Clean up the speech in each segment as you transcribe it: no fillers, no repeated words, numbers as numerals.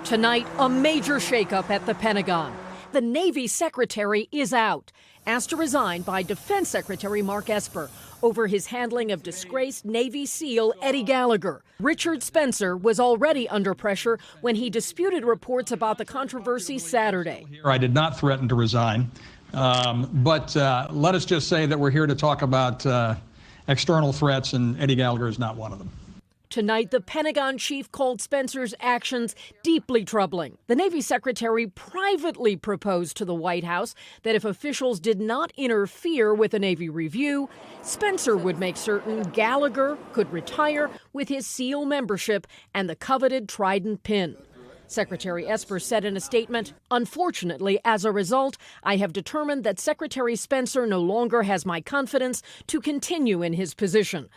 Tonight, a major shakeup at the Pentagon. The Navy secretary is out, asked to resign by Defense Secretary Mark Esper over his handling of disgraced Navy SEAL Eddie Gallagher. Richard Spencer was already under pressure when he disputed reports about the controversy Saturday. I did not threaten to resign, but let us just say that we're here to talk about external threats, and Eddie Gallagher is not one of them. Tonight, the Pentagon chief called Spencer's actions deeply troubling. The Navy secretary privately proposed to the White House that if officials did not interfere with a Navy review, Spencer would make certain Gallagher could retire with his SEAL membership and the coveted Trident pin. Secretary Esper said in a statement, "Unfortunately, as a result, I have determined that Secretary Spencer no longer has my confidence to continue in his position.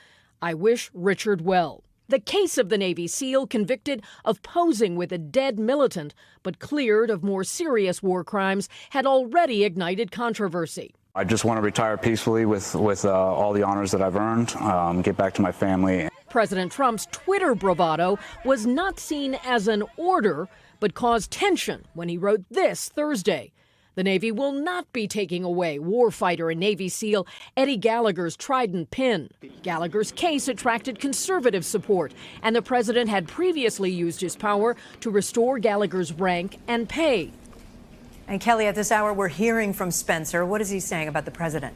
I wish Richard well." The case of the Navy SEAL convicted of posing with a dead militant but cleared of more serious war crimes had already ignited controversy. I just want to retire peacefully with all the honors that I've earned, get back to my family. President Trump's Twitter bravado was not seen as an order, but caused tension when he wrote this Thursday. The Navy will not be taking away warfighter and Navy SEAL Eddie Gallagher's Trident pin. Gallagher's case attracted conservative support, and the president had previously used his power to restore Gallagher's rank and pay. And Kelly, at this hour, we're hearing from Spencer. What is he saying about the president?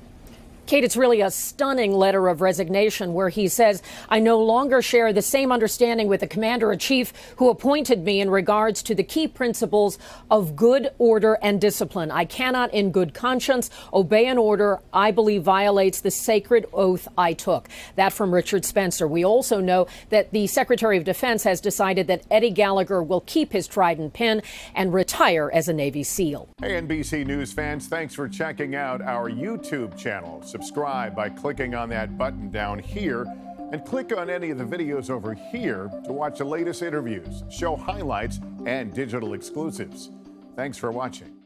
Kate, it's really a stunning letter of resignation where he says, "I no longer share the same understanding with the commander-in-chief who appointed me in regards to the key principles of good order and discipline. I cannot in good conscience obey an order I believe violates the sacred oath I took." That from Richard Spencer. We also know that the Secretary of Defense has decided that Eddie Gallagher will keep his Trident pin and retire as a Navy SEAL. Hey, NBC News fans, thanks for checking out our YouTube channel. Subscribe by clicking on that button down here and click on any of the videos over here to watch the latest interviews, show highlights, and digital exclusives. Thanks for watching.